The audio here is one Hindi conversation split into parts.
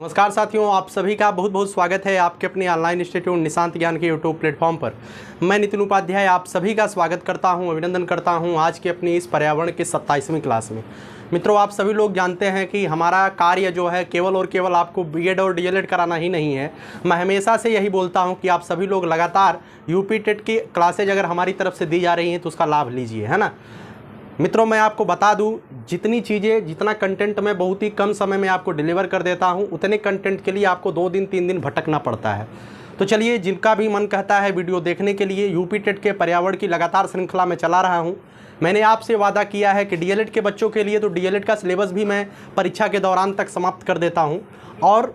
नमस्कार साथियों, आप सभी का बहुत बहुत स्वागत है आपके अपने ऑनलाइन इंस्टीट्यूट निशांत ज्ञान के यूट्यूब प्लेटफॉर्म पर। मैं नितिन उपाध्याय आप सभी का स्वागत करता हूं, अभिनंदन करता हूं आज की अपनी इस पर्यावरण की 27वीं क्लास में। मित्रों, आप सभी लोग जानते हैं कि हमारा कार्य जो है केवल और केवल आपको बीएड और डीएलएड कराना ही नहीं है। मैं हमेशा से यही बोलता हूँ कि आप सभी लोग लगातार यूपी टेट की क्लासेज अगर हमारी तरफ से दी जा रही हैं तो उसका लाभ लीजिए, है ना। मित्रों, मैं आपको बता दूं, जितनी चीज़ें जितना कंटेंट मैं बहुत ही कम समय में आपको डिलीवर कर देता हूं, उतने कंटेंट के लिए आपको 2 दिन 3 दिन भटकना पड़ता है। तो चलिए, जिनका भी मन कहता है वीडियो देखने के लिए, यूपी टेट के पर्यावरण की लगातार श्रृंखला में चला रहा हूं। मैंने आपसे वादा किया है कि डीएलएड के बच्चों के लिए तो डीएलएड का सिलेबस भी मैं परीक्षा के दौरान तक समाप्त कर देता हूँ। और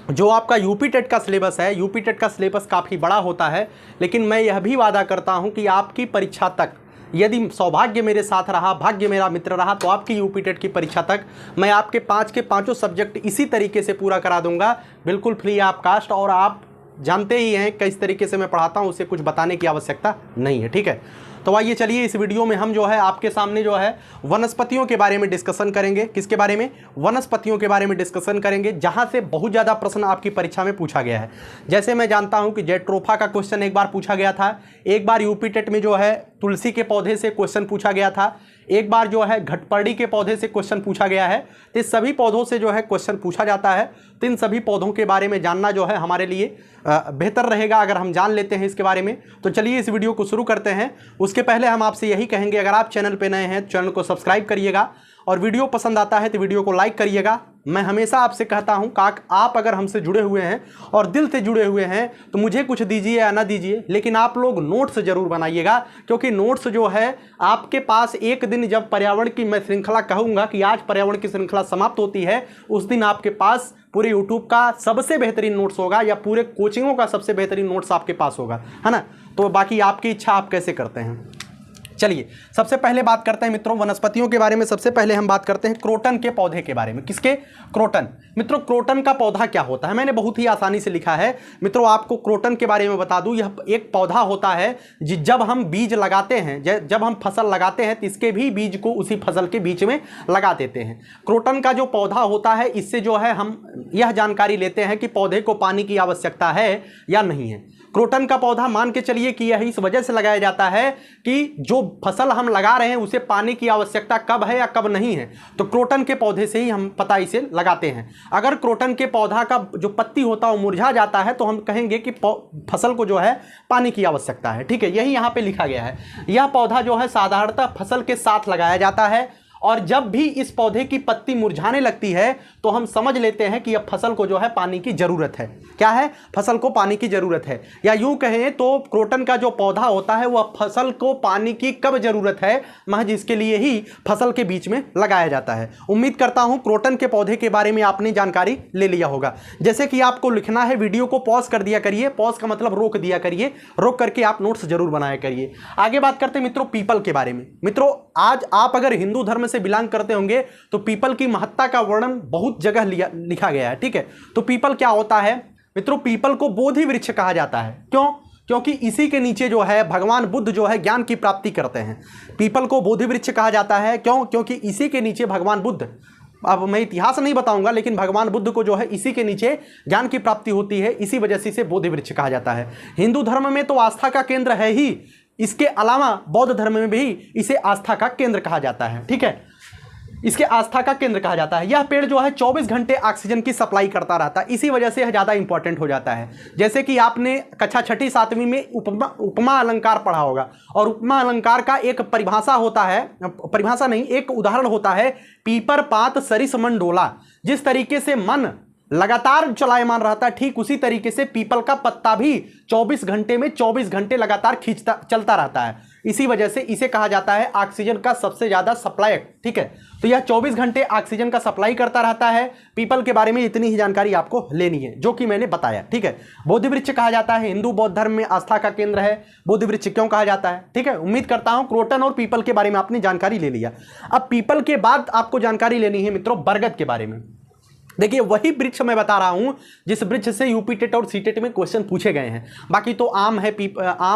जो आपका यूपी टेट का सिलेबस है, यूपी टेट का सिलेबस काफ़ी बड़ा होता है, लेकिन मैं यह भी वादा करता हूँ कि आपकी परीक्षा तक यदि सौभाग्य मेरे साथ रहा, भाग्य मेरा मित्र रहा, तो आपकी यूपी टेट की परीक्षा तक मैं आपके 5 के 5 सब्जेक्ट इसी तरीके से पूरा करा दूंगा, बिल्कुल फ्री ऑफ कास्ट। और आप जानते ही हैं किस तरीके से मैं पढ़ाता हूं, उसे कुछ बताने की आवश्यकता नहीं है, ठीक है। तो आइए चलिए, इस वीडियो में हम जो है आपके सामने जो है वनस्पतियों के बारे में डिस्कशन करेंगे। किसके बारे में? वनस्पतियों के बारे में डिस्कशन करेंगे, जहां से बहुत ज़्यादा प्रश्न आपकी परीक्षा में पूछा गया है। जैसे मैं जानता हूं कि जेट्रोफा का क्वेश्चन एक बार पूछा गया था, एक बार यूपी टेट में जो है तुलसी के पौधे से क्वेश्चन पूछा गया था, एक बार जो है घटपर्डी के पौधे से क्वेश्चन पूछा गया है। तो इस सभी पौधों से जो है क्वेश्चन पूछा जाता है। तो इन सभी पौधों के बारे में जानना जो है हमारे लिए बेहतर रहेगा अगर हम जान लेते हैं इसके बारे में। तो चलिए इस वीडियो को शुरू करते हैं। उसके पहले हम आपसे यही कहेंगे, अगर आप चैनल पे नए हैं तो चैनल को सब्सक्राइब करिएगा, और वीडियो पसंद आता है तो वीडियो को लाइक करिएगा। मैं हमेशा आपसे कहता हूं कि आप अगर हमसे जुड़े हुए हैं और दिल से जुड़े हुए हैं तो मुझे कुछ दीजिए या ना दीजिए, लेकिन आप लोग नोट्स जरूर बनाइएगा, क्योंकि नोट्स जो है आपके पास एक दिन जब पर्यावरण की मैं श्रृंखला कहूँगा कि आज पर्यावरण की श्रृंखला समाप्त होती है, उस दिन आपके पास पूरे यूट्यूब का सबसे बेहतरीन नोट्स होगा या पूरे कोचिंगों का सबसे बेहतरीन नोट्स आपके पास होगा, है ना। तो बाकी आपकी इच्छा, आप कैसे करते हैं। चलिए सबसे पहले बात करते हैं मित्रों वनस्पतियों के बारे में। सबसे पहले हम बात करते हैं क्रोटन के पौधे के बारे में। किसके? क्रोटन। मित्रों, क्रोटन का पौधा क्या होता है? मैंने बहुत ही आसानी से लिखा है मित्रों, आपको क्रोटन के बारे में बता दूं। यह एक पौधा होता है जब हम बीज लगाते हैं, जब हम फसल लगाते हैं तो इसके भी बीज को उसी फसल के बीच में लगा देते हैं। क्रोटन का जो पौधा होता है, इससे जो है हम यह जानकारी लेते हैं कि पौधे को पानी की आवश्यकता है या नहीं है। क्रोटन का पौधा मान के चलिए कि यह इस वजह से लगाया जाता है कि जो फसल हम लगा रहे हैं उसे पानी की आवश्यकता कब है या कब नहीं है, तो क्रोटन के पौधे से ही हम पता इसे लगाते हैं। अगर क्रोटन के पौधा का जो पत्ती होता है वो मुरझा जाता है तो हम कहेंगे कि फसल को जो है पानी की आवश्यकता है, ठीक है। यही यहाँ पे लिखा गया है। यह पौधा जो है साधारणतः फसल के साथ लगाया जाता है, और जब भी इस पौधे की पत्ती मुरझाने लगती है तो हम समझ लेते हैं कि अब फसल को जो है पानी की ज़रूरत है। क्या है? फसल को पानी की ज़रूरत है। या यूं कहें तो क्रोटन का जो पौधा होता है वह फसल को पानी की कब ज़रूरत है, महज इसके लिए ही फसल के बीच में लगाया जाता है। उम्मीद करता हूं क्रोटन के पौधे के बारे में आपने जानकारी ले लिया होगा। जैसे कि आपको लिखना है, वीडियो को पॉज कर दिया करिए। पॉज का मतलब रोक दिया करिए, रोक करके आप नोट्स जरूर बनाया करिए। आगे बात करते हैं मित्रों पीपल के बारे में। मित्रों, आज आप अगर हिंदू धर्म से बिलोंग करते होंगे तो पीपल की महत्ता का वर्णन बहुत जगह लिखा गया है, ठीक है। तो पीपल क्या होता है मित्रों? पीपल को बोधि वृक्ष कहा जाता है। क्यों? क्योंकि इसी के नीचे जो है भगवान बुद्ध जो है ज्ञान की प्राप्ति करते हैं। पीपल को बोधि वृक्ष कहा जाता है। क्यों? क्योंकि इसी के नीचे भगवान बुद्ध, अब मैं इतिहास नहीं बताऊंगा, लेकिन भगवान बुद्ध को जो है इसी के नीचे ज्ञान की प्राप्ति होती है, इसी वजह से इसे बोधि वृक्ष कहा जाता है। हिंदू धर्म में तो आस्था का केंद्र है ही, इसके अलावा बौद्ध धर्म में भी इसे आस्था का केंद्र कहा जाता है, ठीक है। इसके आस्था का केंद्र कहा जाता है। यह पेड़ जो है 24 घंटे ऑक्सीजन की सप्लाई करता रहता है, इसी वजह से यह ज़्यादा इंपॉर्टेंट हो जाता है। जैसे कि आपने कक्षा 6ठी 7वीं में उपमा अलंकार पढ़ा होगा, और उपमा अलंकार का एक परिभाषा होता है, परिभाषा नहीं, एक उदाहरण होता है, पीपर पात सरिस मन डोला। जिस तरीके से मन लगातार चलायमान रहता है, ठीक उसी तरीके से पीपल का पत्ता भी 24 घंटे में 24 घंटे लगातार चलता रहता है। इसी वजह से इसे कहा जाता है ऑक्सीजन का सबसे ज़्यादा सप्लायर, ठीक है। तो यह 24 घंटे ऑक्सीजन का सप्लाई करता रहता है। पीपल के बारे में इतनी ही जानकारी आपको लेनी है, जो कि मैंने बताया, ठीक है। बोधि वृक्ष कहा जाता है, हिंदू बौद्ध धर्म में आस्था का केंद्र है। बोधि वृक्ष क्यों कहा जाता है, ठीक है। उम्मीद करता हूं क्रोटन और पीपल के बारे में आपने जानकारी ले लिया। अब पीपल के बाद आपको जानकारी लेनी है मित्रों बरगद के बारे में। देखिए, वही वृक्ष मैं बता रहा हूं जिस वृक्ष से यूपी टेट और सी टेट में क्वेश्चन पूछे गए हैं। बाकी तो आम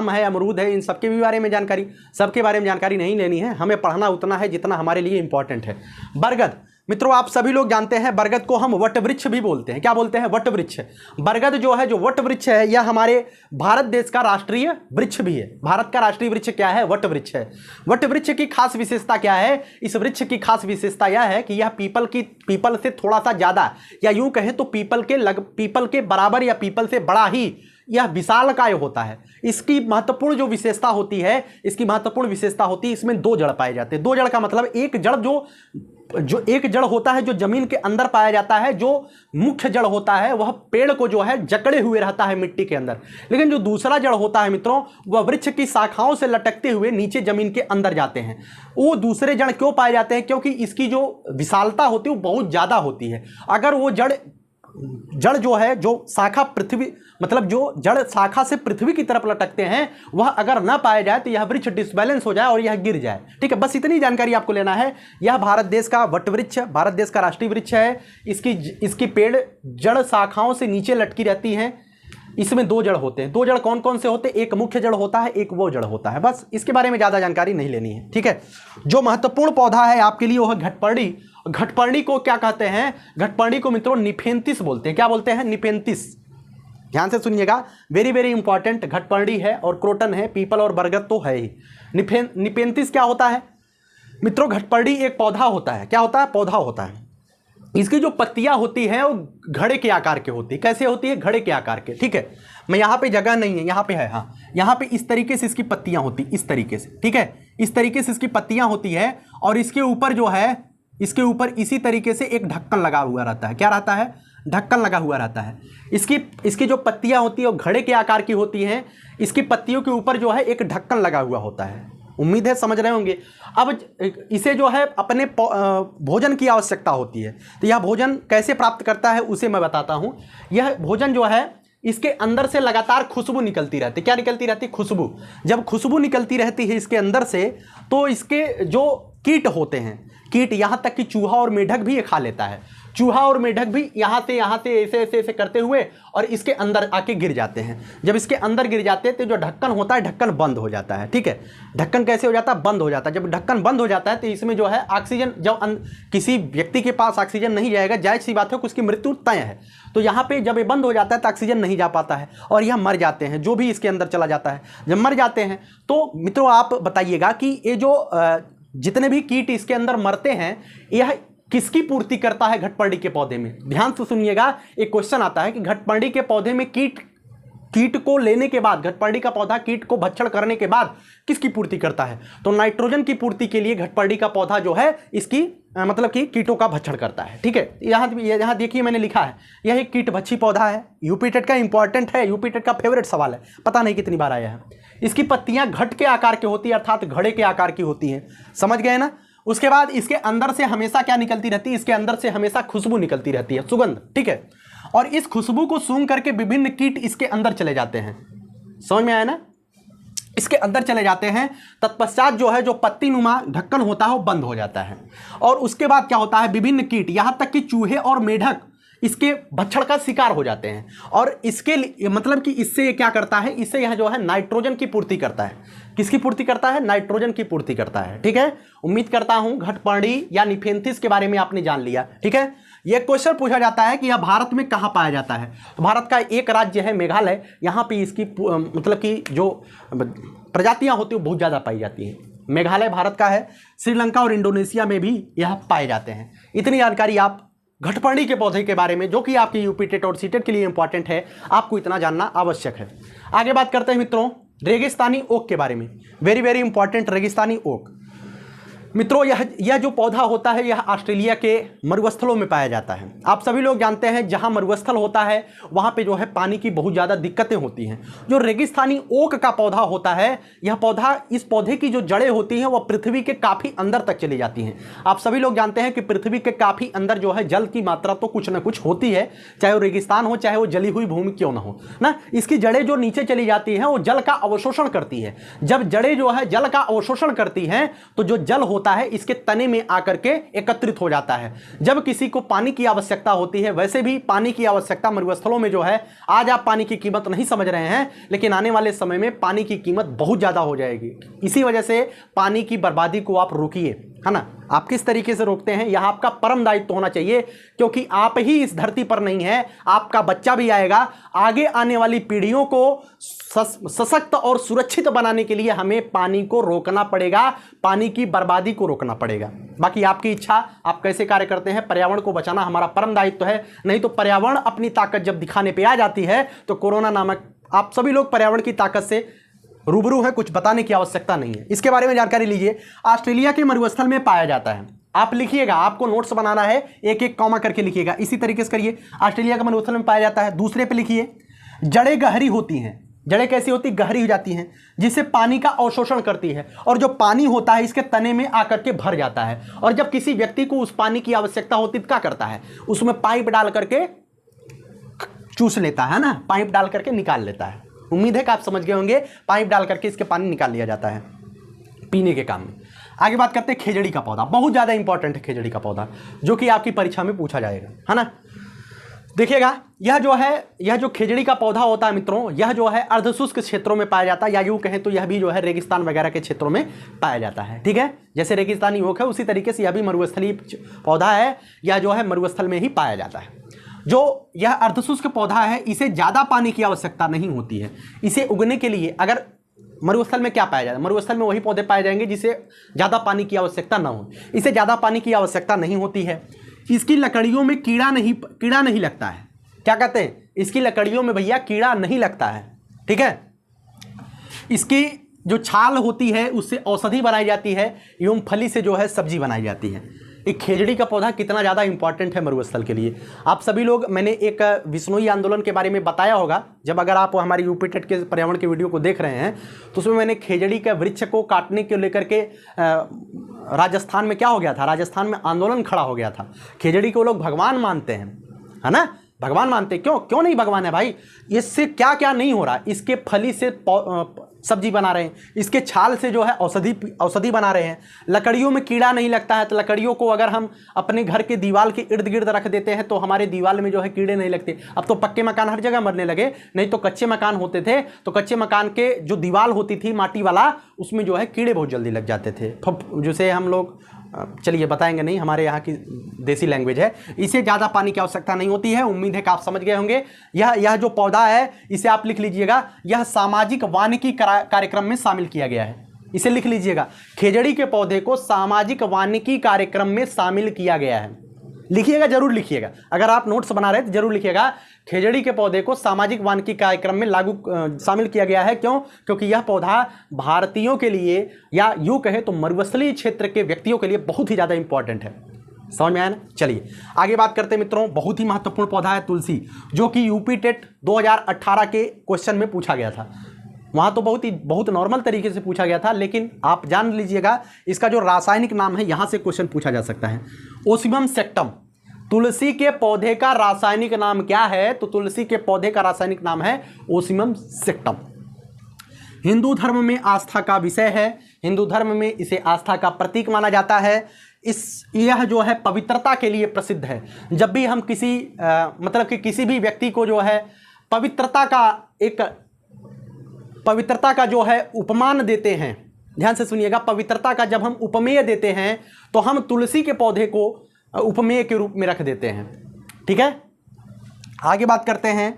है, अमरूद है, इन सबके भी बारे में जानकारी, सबके बारे में जानकारी नहीं लेनी है, हमें पढ़ना उतना है जितना हमारे लिए इंपॉर्टेंट है। बरगद, मित्रों आप सभी लोग जानते हैं बरगद को हम वट वृक्ष भी बोलते हैं। क्या बोलते हैं? वट वृक्ष। बरगद जो है, जो वट वृक्ष है, यह हमारे भारत देश का राष्ट्रीय वृक्ष भी है। भारत का राष्ट्रीय वृक्ष क्या है? वट वृक्ष है। वट वृक्ष की खास विशेषता क्या है? इस वृक्ष की खास विशेषता यह है कि यह पीपल से थोड़ा सा ज्यादा, या यूं कहें तो पीपल के बराबर या पीपल से बड़ा ही यह विशालकाय होता है। इसकी महत्वपूर्ण जो विशेषता होती है, इसमें दो जड़ पाए जाते हैं। दो जड़ का मतलब एक जड़ जो एक जड़ होता है जो जमीन के अंदर पाया जाता है, जो मुख्य जड़ होता है वह पेड़ को जो है जकड़े हुए रहता है मिट्टी के अंदर। लेकिन जो दूसरा जड़ होता है मित्रों, वह वृक्ष की शाखाओं से लटकते हुए नीचे जमीन के अंदर जाते हैं। वो दूसरे जड़ क्यों पाए जाते हैं? क्योंकि इसकी जो विशालता होती है वो बहुत ज्यादा होती है। अगर वो जड़ जो है, जो शाखा पृथ्वी, मतलब जो जड़ शाखा से पृथ्वी की तरफ लटकते हैं, वह अगर ना पाया जाए तो यह वृक्ष डिसबैलेंस हो जाए और यह गिर जाए। ठीक है, बस इतनी जानकारी आपको लेना है। यह भारत देश का वट वृक्ष, भारत देश का राष्ट्रीय वृक्ष है। इसकी पेड़ जड़ शाखाओं से नीचे लटकी रहती हैं। इसमें दो जड़ होते हैं। दो जड़ कौन कौन से होते हैं? एक मुख्य जड़ होता है, एक वो जड़ होता है। बस इसके बारे में ज्यादा जानकारी नहीं लेनी है। ठीक है, जो महत्वपूर्ण पौधा है आपके लिए वो है घटपर्णी। घटपर्णी को क्या कहते हैं? घटपर्णी को मित्रों निफेंथिस बोलते हैं। क्या बोलते हैं? निफेंथिस। ध्यान से सुनिएगा, वेरी वेरी इंपॉर्टेंट। घटपर्णी है और क्रोटन है, पीपल और बरगद तो है ही। निफेंथिस क्या होता है मित्रों? घटपर्णी एक पौधा होता है। क्या होता है? पौधा होता है। इसकी जो पत्तियां होती हैं वो घड़े के आकार के होती है। कैसे होती है? घड़े के आकार के। ठीक है, मैं यहाँ पे जगह नहीं है, यहाँ पे है, हाँ, यहाँ पे इस तरीके से इसकी पत्तियां होती, इस तरीके से। ठीक है, इस तरीके से इसकी पत्तियां होती है और इसके ऊपर जो है, इसके ऊपर इसी तरीके से एक ढक्कन लगा हुआ रहता है। क्या रहता है? ढक्कन लगा हुआ रहता है। इसकी जो पत्तियां होती है वो घड़े के आकार की होती हैं। इसकी पत्तियों के ऊपर जो है एक ढक्कन लगा हुआ होता है। उम्मीद है समझ रहे होंगे। अब इसे जो है अपने भोजन की आवश्यकता होती है, तो यह भोजन कैसे प्राप्त करता है उसे मैं बताता हूँ। यह भोजन जो है, इसके अंदर से लगातार खुशबू निकलती रहती है। क्या निकलती रहती है? खुशबू। जब खुशबू निकलती रहती है इसके अंदर से, तो इसके जो कीट होते हैं, कीट, यहाँ तक कि चूहा और मेढक भी ये खा लेता है। चूहा और मेढक भी यहाँ से ऐसे करते हुए और इसके अंदर आके गिर जाते हैं। जब इसके अंदर गिर जाते हैं तो जो ढक्कन होता है, ढक्कन बंद हो जाता है। ठीक है, ढक्कन कैसे हो जाता है? बंद हो जाता है। जब ढक्कन बंद हो जाता है तो इसमें जो है ऑक्सीजन, जब किसी व्यक्ति के पास ऑक्सीजन नहीं जाएगा, जायज सी बात है कि उसकी मृत्यु तय है। तो यहाँ पे जब ये बंद हो जाता है तो ऑक्सीजन नहीं जा पाता है और यह मर जाते हैं, जो भी इसके अंदर चला जाता है। जब मर जाते हैं तो मित्रों आप बताइएगा कि ये जो जितने भी कीट इसके अंदर मरते हैं, यह किसकी पूर्ति करता है? घटपर्णी के पौधे में। ध्यान से सुनिएगा, एक क्वेश्चन आता है कि घटपर्णी के पौधे में कीट को लेने के बाद, घटपर्णी का पौधा कीट को भक्षण करने के बाद किसकी पूर्ति करता है? तो नाइट्रोजन की पूर्ति के लिए घटपर्णी का पौधा जो है इसकी मतलब कि कीटों का भक्षण करता है। ठीक है, यहाँ देखिए मैंने लिखा है, यह एक कीटभक्षी पौधा है। यूपी टेट का इंपॉर्टेंट है, यूपी टेट का फेवरेट सवाल है, पता नहीं कितनी बार आया है। इसकी पत्तियां घट के आकार की होती है, अर्थात घड़े के आकार की होती हैं। समझ गए ना? उसके बाद इसके अंदर से हमेशा क्या निकलती रहती है? इसके अंदर से हमेशा खुशबू निकलती रहती है, सुगंध। ठीक है, और इस खुशबू को सूंघ करके विभिन्न कीट इसके अंदर चले जाते हैं। समझ में आया ना? इसके अंदर चले जाते हैं। तत्पश्चात जो है, जो पत्ती नुमा ढक्कन होता है वो बंद हो जाता है और उसके बाद क्या होता है? विभिन्न कीट, यहां तक कि चूहे और मेढक इसके भक्षण का शिकार हो जाते हैं और इसके मतलब कि इससे ये क्या करता है? इससे यह जो है नाइट्रोजन की पूर्ति करता है। किसकी पूर्ति करता है? नाइट्रोजन की पूर्ति करता है। ठीक है, उम्मीद करता हूं घटपर्णी या निफेंथिस के बारे में आपने जान लिया। ठीक है, यह क्वेश्चन पूछा जाता है कि यह भारत में कहां पाया जाता है? तो भारत का एक राज्य है मेघालय, यहां पे इसकी मतलब कि जो प्रजातियां होती है वो बहुत ज्यादा पाई जाती हैं। मेघालय भारत का है। श्रीलंका और इंडोनेशिया में भी यह पाए जाते हैं। इतनी जानकारी आप घटपर्णी के पौधे के बारे में, जो कि आपके यूपी टेट और सीटेट के लिए इंपॉर्टेंट है, आपको इतना जानना आवश्यक है। आगे बात करते हैं मित्रों रेगिस्तानी ओक के बारे में। वेरी वेरी इंपॉर्टेंट, रेगिस्तानी ओक। मित्रों यह जो पौधा होता है यह ऑस्ट्रेलिया के मरुस्थलों में पाया जाता है। आप सभी लोग जानते हैं जहां मरुस्थल होता है वहां पे जो है पानी की बहुत ज़्यादा दिक्कतें होती हैं। जो रेगिस्तानी ओक का पौधा होता है, यह पौधा, इस पौधे की जो जड़ें होती हैं वह पृथ्वी के काफ़ी अंदर तक चली जाती हैं। आप सभी लोग जानते हैं कि पृथ्वी के काफ़ी अंदर जो है जल की मात्रा तो कुछ ना कुछ होती है, चाहे वो रेगिस्तान हो, चाहे वो जली हुई भूमि क्यों ना हो ना। इसकी जड़ें जो नीचे चली जाती हैं वो जल का अवशोषण करती है। जब जड़ें जो है जल का अवशोषण करती हैं तो जो जल होता है इसके तने में आकर के एकत्रित हो जाता है। जब किसी को पानी की आवश्यकता होती है, वैसे भी पानी की आवश्यकता मरुस्थलों में जो है, आज आप पानी की कीमत नहीं समझ रहे हैं, लेकिन आने वाले समय में पानी की कीमत बहुत ज्यादा हो जाएगी। इसी वजह से पानी की बर्बादी को आप रोकिए। है ना। आप किस तरीके से रोकते हैं, यह आपका परम दायित्व होना चाहिए, क्योंकि आप ही इस धरती पर नहीं है, आपका बच्चा भी आएगा। आगे आने वाली पीढ़ियों को सशक्त और सुरक्षित बनाने के लिए हमें पानी को रोकना पड़ेगा, पानी की बर्बादी को रोकना पड़ेगा। बाकी आपकी इच्छा, आप कैसे कार्य करते हैं। पर्यावरण को बचाना हमारा परम दायित्व है, नहीं तो पर्यावरण अपनी ताकत जब दिखाने पे आ जाती है तो कोरोना नामक, आप सभी लोग पर्यावरण की ताकत से रूबरू है, कुछ बताने की आवश्यकता नहीं है। इसके बारे में जानकारी लीजिए। ऑस्ट्रेलिया के मरुस्थल में पाया जाता है। आप लिखिएगा, आपको नोट्स बनाना है, एक एक कॉमा करके लिखिएगा, इसी तरीके से करिए। ऑस्ट्रेलिया के मरुस्थल में पाया जाता है। दूसरे पे लिखिए, जड़ें गहरी होती हैं। जड़ें कैसी होती, गहरी हो जाती हैं, जिससे पानी का अवशोषण करती है, और जो पानी होता है इसके तने में आकर के भर जाता है, और जब किसी व्यक्ति को उस पानी की आवश्यकता होती तो क्या करता है, उसमें पाइप डाल करके चूस लेता है ना, पाइप डाल करके निकाल लेता है। उम्मीद है कि आप समझ गए होंगे, पाइप डाल करके इसके पानी निकाल लिया जाता है पीने के काम में। आगे बात करते हैं खेजड़ी का पौधा। बहुत ज़्यादा इंपॉर्टेंट है खेजड़ी का पौधा, जो कि आपकी परीक्षा में पूछा जाएगा, है ना। देखिएगा, यह जो खेजड़ी का पौधा होता है मित्रों, यह जो है अर्धशुष्क क्षेत्रों में पाया जाता है, या यूँ कहें तो यह भी जो है रेगिस्तान वगैरह के क्षेत्रों में पाया जाता है। ठीक है, जैसे रेगिस्तानी ओक है उसी तरीके से यह भी मरुस्थलीय पौधा है, यह जो है मरुस्थल में ही पाया जाता है। जो यह अर्धशुष्क पौधा है, इसे ज़्यादा पानी की आवश्यकता नहीं होती है। इसे उगने के लिए, अगर मरुस्थल में क्या पाया जाता है, मरुस्थल में वही पौधे पाए जाएंगे जिसे ज़्यादा पानी की आवश्यकता ना हो। इसे ज़्यादा पानी की आवश्यकता नहीं होती है। इसकी लकड़ियों में कीड़ा नहीं लगता है। क्या कहते हैं, इसकी लकड़ियों में भैया कीड़ा नहीं लगता है। ठीक है, इसकी जो छाल होती है उससे औषधि बनाई जाती है, एवं फली से जो है सब्जी बनाई जाती है। एक खेजड़ी का पौधा कितना ज़्यादा इंपॉर्टेंट है मरुस्थल के लिए। आप सभी लोग, मैंने एक विश्नोई आंदोलन के बारे में बताया होगा, जब अगर आप हमारी यूपी टेट के पर्यावरण के वीडियो को देख रहे हैं तो उसमें मैंने खेजड़ी के वृक्ष को काटने के लेकर के राजस्थान में क्या हो गया था, राजस्थान में आंदोलन खड़ा हो गया था। खेजड़ी को लोग भगवान मानते हैं, है ना, भगवान मानते। क्यों नहीं भगवान है भाई, इससे क्या क्या नहीं हो रहा। इसके फली से सब्जी बना रहे हैं, इसके छाल से जो है औषधि बना रहे हैं। लकड़ियों में कीड़ा नहीं लगता है, तो लकड़ियों को अगर हम अपने घर के दीवार के इर्द गिर्द रख देते हैं तो हमारे दीवार में जो है कीड़े नहीं लगते। अब तो पक्के मकान हर जगह बनने लगे, नहीं तो कच्चे मकान होते थे, तो कच्चे मकान के जो दीवार होती थी माटी वाला, उसमें जो है कीड़े बहुत जल्दी लग जाते थे, जिसे हम लोग, चलिए बताएंगे नहीं, हमारे यहाँ की देसी लैंग्वेज है। इसे ज़्यादा पानी की आवश्यकता नहीं होती है। उम्मीद है कि आप समझ गए होंगे। यह जो पौधा है, इसे आप लिख लीजिएगा, यह सामाजिक वानिकी कार्यक्रम में शामिल किया गया है। इसे लिख लीजिएगा, खेजड़ी के पौधे को सामाजिक वानिकी कार्यक्रम में शामिल किया गया है। लिखिएगा, जरूर लिखिएगा, अगर आप नोट्स बना रहे हैं तो जरूर लिखिएगा, खेजड़ी के पौधे को सामाजिक वानिकी कार्यक्रम में शामिल किया गया है। क्यों? क्योंकि यह पौधा भारतीयों के लिए, या यूँ कहे तो मरुस्थलीय क्षेत्र के व्यक्तियों के लिए बहुत ही ज़्यादा इंपॉर्टेंट है। समझ में आया ना। चलिए आगे बात करते हैं मित्रों। बहुत ही महत्वपूर्ण पौधा है तुलसी, जो कि यूपी टेट 2018 के क्वेश्चन में पूछा गया था। वहाँ तो बहुत नॉर्मल तरीके से पूछा गया था, लेकिन आप जान लीजिएगा इसका जो रासायनिक नाम है, यहाँ से क्वेश्चन पूछा जा सकता है। ओसिमम सेक्टम, तुलसी के पौधे का रासायनिक नाम क्या है? तो तुलसी के पौधे का रासायनिक नाम है ओसिमम सेक्टम। हिंदू धर्म में आस्था का विषय है, हिंदू धर्म में इसे आस्था का प्रतीक माना जाता है। यह जो है पवित्रता के लिए प्रसिद्ध है। जब भी हम मतलब कि किसी भी व्यक्ति को जो है पवित्रता का जो है उपमान देते हैं, ध्यान से सुनिएगा, पवित्रता का जब हम उपमेय देते हैं तो हम तुलसी के पौधे को उपमेय के रूप में रख देते हैं। ठीक है, आगे बात करते हैं।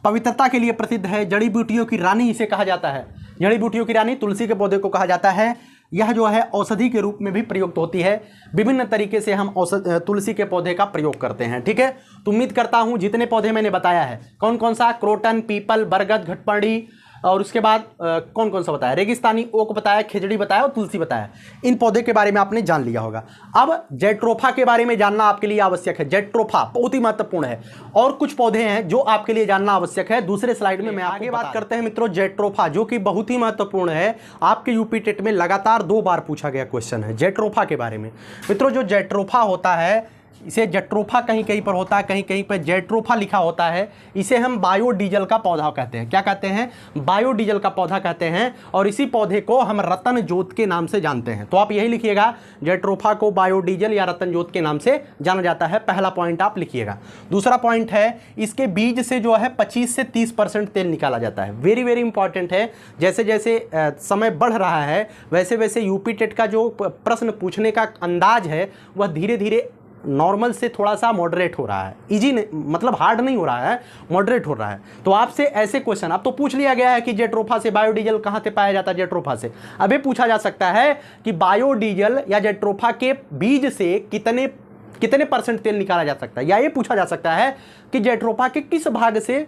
पवित्रता के लिए प्रसिद्ध है, जड़ी बूटियों की रानी इसे कहा जाता है। जड़ी बूटियों की रानी तुलसी के पौधे को कहा जाता है। यह जो है औषधि के रूप में भी प्रयुक्त होती है। विभिन्न तरीके से हम तुलसी के पौधे का प्रयोग करते हैं। ठीक है, तो उम्मीद करता हूं जितने पौधे मैंने बताया है, कौन कौन सा, क्रोटन, पीपल, बरगद, घटपर्णी, और उसके बाद कौन कौन सा बताया, रेगिस्तानी ओक बताया, खेजड़ी बताया और तुलसी बताया। इन पौधे के बारे में आपने जान लिया होगा। अब जेट्रोफा के बारे में जानना आपके लिए आवश्यक है। जेट्रोफा बहुत ही महत्वपूर्ण है, और कुछ पौधे हैं जो आपके लिए जानना आवश्यक है। दूसरे स्लाइड में मैं आगे बात करते हैं मित्रों जेट्रोफा, जो कि बहुत ही महत्वपूर्ण है। आपके यूपी टेट में लगातार 2 बार पूछा गया क्वेश्चन है जेट्रोफा के बारे में। मित्रों जो जेट्रोफा होता है, इसे जेट्रोफा कहीं कहीं पर होता है, कहीं कहीं पर जेट्रोफा लिखा होता है। इसे हम बायोडीजल का पौधा कहते हैं। क्या कहते हैं? बायोडीजल का पौधा कहते हैं। और इसी पौधे को हम रतन जोत के नाम से जानते हैं। तो आप यही लिखिएगा, जेट्रोफा को बायोडीजल या रतन जोत के नाम से जाना जाता है। पहला पॉइंट आप लिखिएगा। दूसरा पॉइंट है, इसके बीज से जो है 25 से 30% तेल निकाला जाता है। वेरी वेरी इंपॉर्टेंट है। जैसे जैसे समय बढ़ रहा है वैसे वैसे यूपी टेट का जो प्रश्न पूछने का अंदाज है वह धीरे धीरे नॉर्मल से थोड़ा सा मॉडरेट हो रहा है। इजी मतलब हार्ड नहीं हो रहा है, मॉडरेट हो रहा है। तो आपसे ऐसे क्वेश्चन, अब तो पूछ लिया गया है कि जेट्रोफा से बायोडीजल कहाँ से पाया जाता है, जेट्रोफा से। अब ये पूछा जा सकता है कि बायोडीजल या जेट्रोफा के बीज से कितने परसेंट तेल निकाला जा सकता है, या ये पूछा जा सकता है कि जेट्रोफा के किस भाग से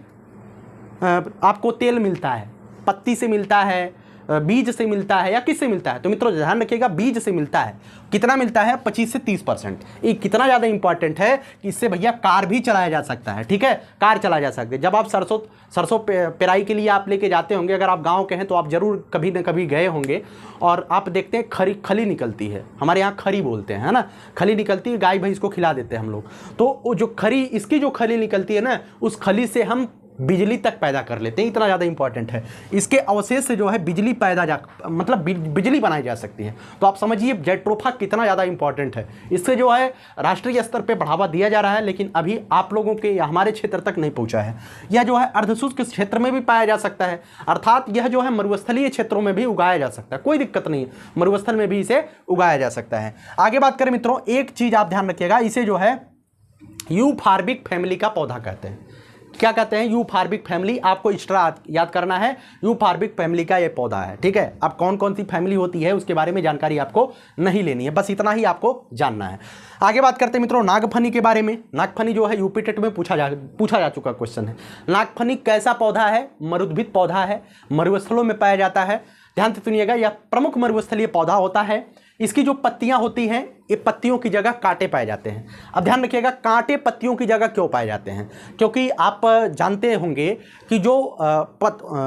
आपको तेल मिलता है, पत्ती से मिलता है, बीज से मिलता है, या किससे मिलता है। तो मित्रों ध्यान रखिएगा, बीज से मिलता है। कितना मिलता है? 25 से 30%। ये कितना ज़्यादा इंपॉर्टेंट है कि इससे भैया कार भी चलाया जा सकता है। ठीक है, कार चलाया जा सकता है। जब आप सरसों पेराई के लिए आप लेके जाते होंगे, अगर आप गांव के हैं तो आप जरूर कभी न कभी गए होंगे, और आप देखते हैं खली निकलती है। हमारे यहाँ खरी बोलते हैं, है ना, खली निकलती है, गाय भैंस को खिला देते हैं हम लोग। तो वो जो इसकी जो खली निकलती है ना, उस खली से हम बिजली तक पैदा कर लेते हैं। इतना ज़्यादा इंपॉर्टेंट है। इसके अवशेष से जो है बिजली मतलब बिजली बनाई जा सकती है। तो आप समझिए जेट्रोफा कितना ज़्यादा इंपॉर्टेंट है। इससे जो है राष्ट्रीय स्तर पे बढ़ावा दिया जा रहा है, लेकिन अभी आप लोगों के या हमारे क्षेत्र तक नहीं पहुंचा है। यह जो है अर्धशुष्क क्षेत्र में भी पाया जा सकता है, अर्थात यह जो है मरुस्थलीय क्षेत्रों में भी उगाया जा सकता है। कोई दिक्कत नहीं है, मरुस्थल में भी इसे उगाया जा सकता है। आगे बात करें मित्रों, एक चीज़ आप ध्यान रखिएगा, इसे जो है यूफॉर्बिक फैमिली का पौधा कहते हैं। क्या कहते हैं? यूफॉर्बिक फैमिली। आपको एक्स्ट्रा याद करना है, यूफॉर्बिक फैमिली का ये पौधा है। ठीक है, अब कौन कौन सी फैमिली होती है उसके बारे में जानकारी आपको नहीं लेनी है, बस इतना ही आपको जानना है। आगे बात करते हैं मित्रों नागफनी के बारे में। नागफनी जो है यूपी टेट में पूछा जा चुका क्वेश्चन है। नागफनी कैसा पौधा है? मरुद्भिद पौधा है, मरुस्थलों में पाया जाता है। ध्यान से सुनिएगा, यह प्रमुख मरुस्थलीय पौधा होता है। इसकी जो पत्तियां होती हैं, ये पत्तियों की जगह कांटे पाए जाते हैं। अब ध्यान रखिएगा, कांटे पत्तियों की जगह क्यों पाए जाते हैं? क्योंकि आप जानते होंगे कि जो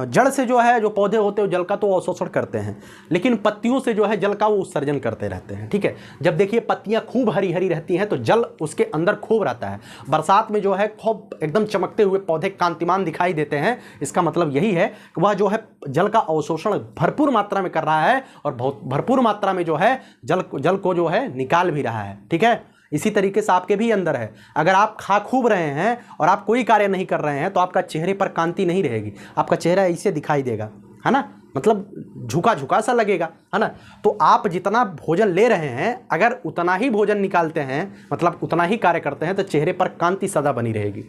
जड़ से जो है जो पौधे होते हैं जल का तो अवशोषण करते हैं, लेकिन पत्तियों से जो है जल का वो उत्सर्जन करते रहते हैं। ठीक है, जब देखिए पत्तियां खूब हरी हरी रहती हैं तो जल उसके अंदर खूब रहता है। बरसात में जो है खूब एकदम चमकते हुए पौधे कांतिमान दिखाई देते हैं। इसका मतलब यही है कि वह जो है जल का अवशोषण भरपूर मात्रा में कर रहा है, और बहुत भरपूर मात्रा में जो है जल को जो है निकाल भी रहा है। ठीक है, इसी तरीके से आपके भी अंदर है। अगर आप खा खूब रहे हैं और आप कोई कार्य नहीं कर रहे हैं तो आपका चेहरे पर कांति नहीं रहेगी, आपका चेहरा ऐसे दिखाई देगा, है ना, मतलब झुका झुका सा लगेगा, है ना। तो आप जितना भोजन ले रहे हैं, अगर उतना ही भोजन निकालते हैं, मतलब उतना ही कार्य करते हैं, तो चेहरे पर कांति सदा बनी रहेगी।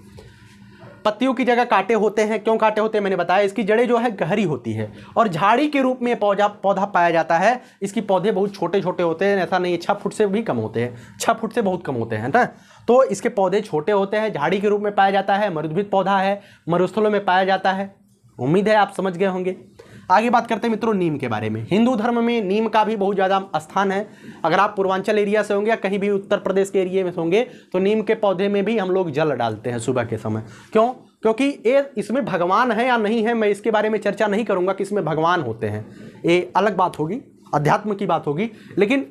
पत्तियों की जगह कांटे होते हैं। क्यों कांटे होते हैं मैंने बताया, इसकी जड़ें जो है गहरी होती है, और झाड़ी के रूप में पौधा पाया जाता है। इसकी पौधे बहुत छोटे छोटे होते हैं, ऐसा नहीं है 6 फुट से भी कम होते हैं, 6 फुट से बहुत कम होते हैं ना। तो इसके पौधे छोटे होते हैं, झाड़ी के रूप में पाया जाता है, मरुद्भिद पौधा है, मरुस्थलों में पाया जाता है। उम्मीद है आप समझ गए होंगे। आगे बात करते हैं मित्रों नीम के बारे में। हिंदू धर्म में नीम का भी बहुत ज़्यादा स्थान है। अगर आप पूर्वांचल एरिया से होंगे या कहीं भी उत्तर प्रदेश के एरिया में होंगे तो नीम के पौधे में भी हम लोग जल डालते हैं सुबह के समय। क्यों? क्योंकि ये इसमें भगवान है या नहीं है, मैं इसके बारे में चर्चा नहीं करूंगा कि इसमें भगवान होते हैं, ये अलग बात होगी, अध्यात्म की बात होगी। लेकिन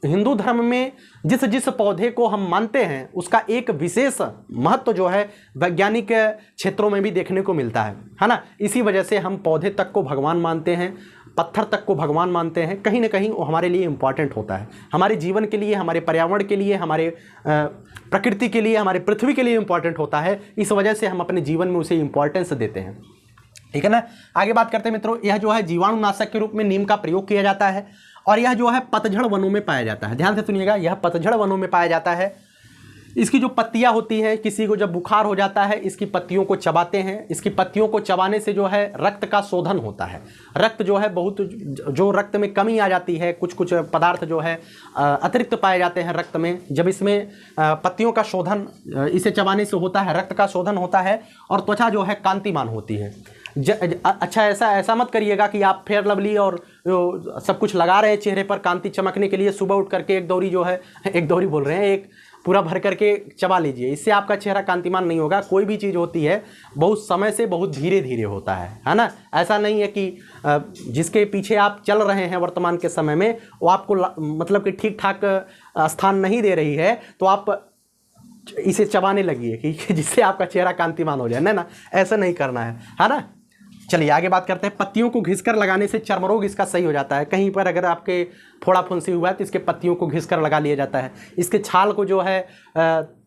हिंदू धर्म में जिस जिस पौधे को हम मानते हैं उसका एक विशेष महत्व जो है वैज्ञानिक क्षेत्रों में भी देखने को मिलता है ना। इसी वजह से हम पौधे तक को भगवान मानते हैं, पत्थर तक को भगवान मानते हैं। कहीं ना कहीं वो हमारे लिए इम्पॉर्टेंट होता है, हमारे जीवन के लिए, हमारे पर्यावरण के लिए, हमारे प्रकृति के लिए, हमारे पृथ्वी के लिए इम्पॉर्टेंट होता है। इस वजह से हम अपने जीवन में उसे इम्पॉर्टेंस देते हैं। ठीक है ना। आगे बात करते हैं मित्रों, यह जो है जीवाणुनाशक के रूप में नीम का प्रयोग किया जाता है, और यह जो है पतझड़ वनों में पाया जाता है। ध्यान से सुनिएगा, यह पतझड़ वनों में पाया जाता है। इसकी जो पत्तियां होती हैं, किसी को जब बुखार हो जाता है इसकी पत्तियों को चबाते हैं। इसकी पत्तियों को चबाने से जो है रक्त का शोधन होता है। रक्त जो है बहुत, जो रक्त में कमी आ जाती है, कुछ कुछ पदार्थ जो है अतिरिक्त पाए जाते हैं रक्त में, जब इसमें पत्तियों का शोधन, इसे चबाने से होता है, रक्त का शोधन होता है, और त्वचा जो है कांतिमान होती है। अच्छा, ऐसा मत करिएगा कि आप फेयर लवली और सब कुछ लगा रहे हैं चेहरे पर कांति चमकने के लिए, सुबह उठ करके एक दौरी जो है, एक दौरी बोल रहे हैं, एक पूरा भर करके चबा लीजिए, इससे आपका चेहरा कांतिमान नहीं होगा। कोई भी चीज़ होती है बहुत समय से बहुत धीरे धीरे होता है ना। ऐसा नहीं है कि जिसके पीछे आप चल रहे हैं वर्तमान के समय में वो आपको मतलब कि ठीक ठाक स्थान नहीं दे रही है, तो आप इसे चबाने लगी है कि जिससे आपका चेहरा कांतिमान हो जाए, ना ऐसा नहीं करना है ना। चलिए आगे बात करते हैं। पत्तियों को घिसकर लगाने से चर्म रोग इसका सही हो जाता है। कहीं पर अगर आपके फोड़ा फुंसी हुआ है तो इसके पत्तियों को घिसकर लगा लिया जाता है। इसके छाल को जो है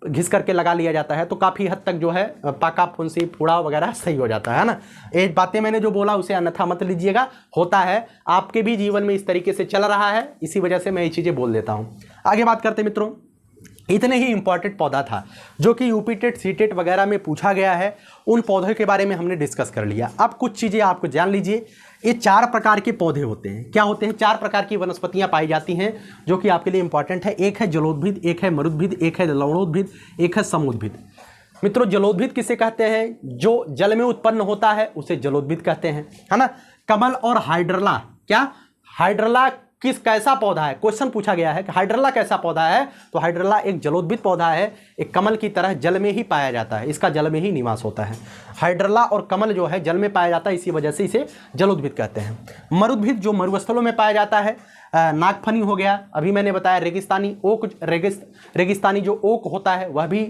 घिस करके लगा लिया जाता है, तो काफ़ी हद तक जो है पाका फुंसी फोड़ा वगैरह सही हो जाता है ना। ये बातें मैंने जो बोला उसे अन्यथा मत लीजिएगा, होता है आपके भी जीवन में इस तरीके से चल रहा है, इसी वजह से मैं ये चीज़ें बोल देता हूँ। आगे बात करते हैं मित्रों, इतने ही इंपॉर्टेंट पौधा था जो कि यूपी टेट सी टेट वगैरह में पूछा गया है, उन पौधों के बारे में हमने डिस्कस कर लिया। अब कुछ चीज़ें आपको जान लीजिए। ये 4 प्रकार के पौधे होते हैं। क्या होते हैं? 4 प्रकार की वनस्पतियां पाई जाती हैं जो कि आपके लिए इंपॉर्टेंट है। एक है जलोद्भिद, एक है मरुद्भिद, एक है लवणोद्भिद, एक है समुद्भिद। मित्रों जलोद्भिद किसे कहते हैं? जो जल में उत्पन्न होता है उसे जलोद्भिद कहते हैं, है ना। कमल और हाइड्रला, क्या हाइड्रला कैसा पौधा है? क्वेश्चन पूछा गया है कि हाइड्रला कैसा पौधा है, तो हाइड्रला एक जलोद्भिद पौधा है, एक कमल की तरह जल में ही पाया जाता है, इसका जल में ही निवास होता है। हाइड्रला और कमल जो है जल में पाया जाता है, इसी वजह से इसे जलोद्भिद कहते हैं। मरुद्भिद जो मरुस्थलों में पाया जाता है, नागफनी हो गया, अभी मैंने बताया रेगिस्तानी ओक, रेगिस्तानी जो ओक होता है वह भी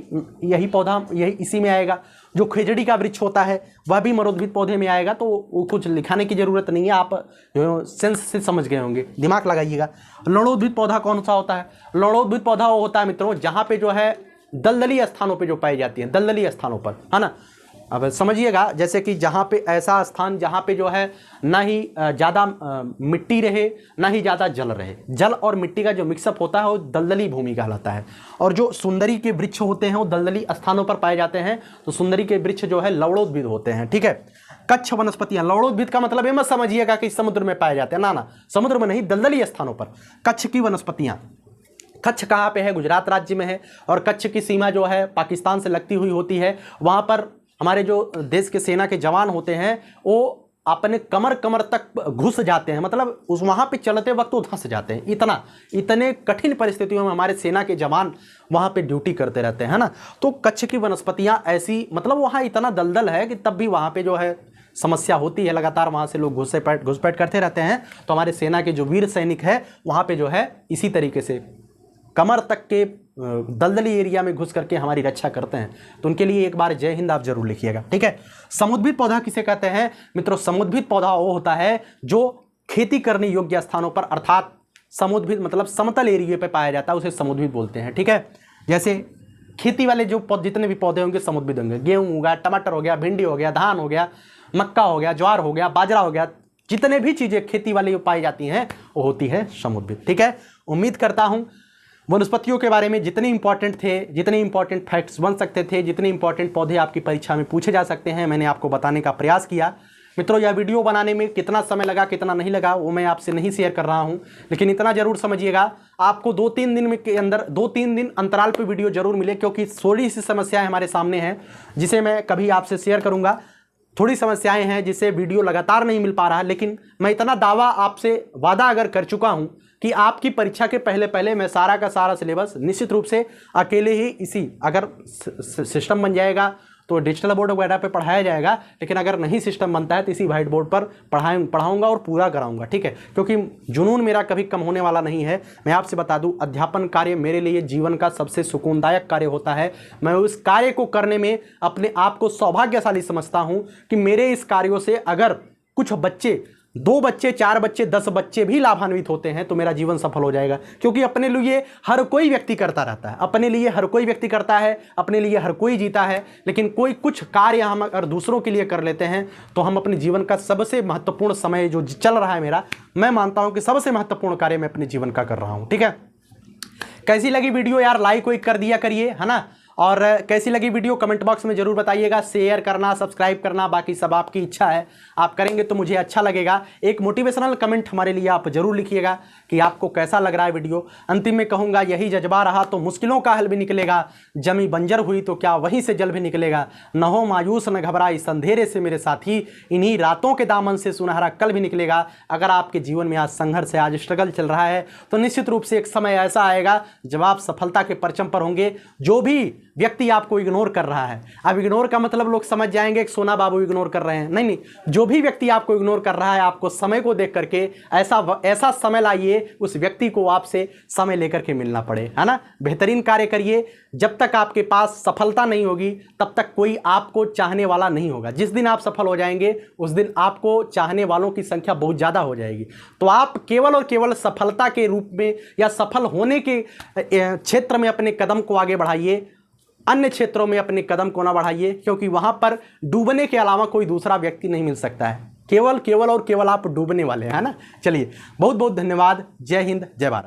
यही पौधा यही इसी में आएगा। जो खेजड़ी का वृक्ष होता है वह भी मरुद्भिद पौधे में आएगा, तो वो कुछ लिखाने की जरूरत नहीं है, आप सेंस से समझ गए होंगे, दिमाग लगाइएगा। लवणोद्भिद पौधा कौन सा होता है? लवणोद्भिद पौधा वो होता है मित्रों जहाँ पे जो है दलदली स्थानों पे जो पाई जाती है, दलदली स्थानों पर, है ना। अब समझिएगा, जैसे कि जहाँ पे ऐसा स्थान जहाँ पे जो है ना ही ज़्यादा मिट्टी रहे ना ही ज़्यादा जल रहे, जल और मिट्टी का जो मिक्सअप होता है वो दलदली भूमि कहलाता है। और जो सुंदरी के वृक्ष होते हैं वो दलदली स्थानों पर पाए जाते हैं, तो सुंदरी के वृक्ष जो है लवणोद्भिद होते हैं, ठीक है। कच्छ वनस्पतियाँ, लवणोद्भिद का मतलब ये मत समझिएगा कि समुद्र में पाए जाते हैं, ना, समुद्र में नहीं, दलदली स्थानों पर कच्छ की वनस्पतियाँ। कच्छ कहाँ पे है? गुजरात राज्य में है, और कच्छ की सीमा जो है पाकिस्तान से लगती हुई होती है। वहाँ पर हमारे जो देश के सेना के जवान होते हैं वो अपने कमर तक घुस जाते हैं, मतलब उस वहाँ पे चलते वक्त वो धंस जाते हैं। इतने कठिन परिस्थितियों में हमारे सेना के जवान वहाँ पे ड्यूटी करते रहते हैं, ना। तो कच्छ की वनस्पतियाँ ऐसी, मतलब वहाँ इतना दलदल है कि तब भी वहाँ पे जो है समस्या होती है, लगातार वहाँ से लोग घुसपैठ करते रहते हैं। तो हमारे सेना के जो वीर सैनिक है वहाँ पे जो है इसी तरीके से कमर तक के दलदली एरिया में घुस करके हमारी रक्षा करते हैं। तो उनके लिए एक बार जय हिंद आप जरूर लिखिएगा, ठीक है। समुद्भिद पौधा किसे कहते हैं मित्रों? समुद्भिद पौधा वो होता है जो खेती करने योग्य स्थानों पर, अर्थात समुद्भिद मतलब समतल एरिया पे पाया जाता है, उसे समुद्भिद बोलते हैं, ठीक है। जैसे खेती वाले जो जितने भी पौधे होंगे समुद्भिद होंगे। गेहूँ हो गया, टमाटर हो गया, भिंडी हो गया, धान हो गया, मक्का हो गया, ज्वार हो गया, बाजरा हो गया, जितने भी चीज़ें खेती वाली पाई जाती हैं वो होती है समुद्भिद, ठीक है। उम्मीद करता हूँ वनस्पतियों के बारे में जितने इंपॉर्टेंट थे, जितने इंपॉर्टेंट फैक्ट्स बन सकते थे, जितने इंपॉर्टेंट पौधे आपकी परीक्षा में पूछे जा सकते हैं, मैंने आपको बताने का प्रयास किया। मित्रों यह वीडियो बनाने में कितना समय लगा कितना नहीं लगा वो मैं आपसे नहीं शेयर कर रहा हूं, लेकिन इतना जरूर समझिएगा आपको 2-3 दिन में के अंदर 2-3 दिन अंतराल पे वीडियो जरूर मिले, क्योंकि थोड़ी सी समस्याएं हमारे सामने हैं जिसे मैं कभी आपसे शेयर करूंगा। थोड़ी समस्याएं हैं जिससे वीडियो लगातार नहीं मिल पा रहा है, लेकिन मैं इतना दावा आपसे वादा अगर कर चुका हूं कि आपकी परीक्षा के पहले मैं सारा का सारा सिलेबस निश्चित रूप से अकेले ही इसी, अगर सिस्टम बन जाएगा तो डिजिटल बोर्ड वगैरह पे पढ़ाया जाएगा, लेकिन अगर नहीं सिस्टम बनता है तो इसी व्हाइट बोर्ड पर पढ़ाऊंगा और पूरा कराऊंगा, ठीक है। क्योंकि जुनून मेरा कभी कम होने वाला नहीं है। मैं आपसे बता दूं अध्यापन कार्य मेरे लिए जीवन का सबसे सुकूनदायक कार्य होता है। मैं उस कार्य को करने में अपने आप को सौभाग्यशाली समझता हूं कि मेरे इस कार्यों से अगर कुछ बच्चे, 2 बच्चे, 4 बच्चे, 10 बच्चे भी लाभान्वित होते हैं तो मेरा जीवन सफल हो जाएगा। क्योंकि अपने लिए हर कोई व्यक्ति करता रहता है, अपने लिए हर कोई व्यक्ति करता है, अपने लिए हर कोई जीता है, लेकिन कोई कुछ कार्य हम अगर दूसरों के लिए कर लेते हैं तो हम अपने जीवन का सबसे महत्वपूर्ण समय जो चल रहा है मेरा, मैं मानता हूं कि सबसे महत्वपूर्ण कार्य मैं अपने जीवन का कर रहा हूं, ठीक है। कैसी लगी वीडियो यार? लाइक वाइक कर दिया करिए, है ना। और कैसी लगी वीडियो कमेंट बॉक्स में जरूर बताइएगा। शेयर करना, सब्सक्राइब करना बाकी सब आपकी इच्छा है, आप करेंगे तो मुझे अच्छा लगेगा। एक मोटिवेशनल कमेंट हमारे लिए आप जरूर लिखिएगा कि आपको कैसा लग रहा है वीडियो। अंतिम में कहूँगा यही जज्बा रहा तो मुश्किलों का हल भी निकलेगा, जमी बंजर हुई तो क्या वहीं से जल भी निकलेगा। न हो मायूस न घबरा इस अंधेरे से मेरे साथी, इन्हीं रातों के दामन से सुनहरा कल भी निकलेगा। अगर आपके जीवन में आज संघर्ष है, आज स्ट्रगल चल रहा है, तो निश्चित रूप से एक समय ऐसा आएगा जब आप सफलता के परचम पर होंगे। जो भी व्यक्ति आपको इग्नोर कर रहा है, अब इग्नोर का मतलब लोग समझ जाएंगे कि सोना बाबू इग्नोर कर रहे हैं, नहीं नहीं, जो भी व्यक्ति आपको इग्नोर कर रहा है, आपको समय को देख करके ऐसा समय लाइए उस व्यक्ति को आपसे समय लेकर के मिलना पड़े, है ना। बेहतरीन कार्य करिए। जब तक आपके पास सफलता नहीं होगी तब तक कोई आपको चाहने वाला नहीं होगा। जिस दिन आप सफल हो जाएंगे उस दिन आपको चाहने वालों की संख्या बहुत ज़्यादा हो जाएगी। तो आप केवल और केवल सफलता के रूप में या सफल होने के क्षेत्र में अपने कदम को आगे बढ़ाइए, अन्य क्षेत्रों में अपने कदम को ना बढ़ाइए, क्योंकि वहां पर डूबने के अलावा कोई दूसरा व्यक्ति नहीं मिल सकता है। केवल और केवल आप डूबने वाले हैं, है ना। चलिए, बहुत बहुत धन्यवाद। जय हिंद, जय भारत।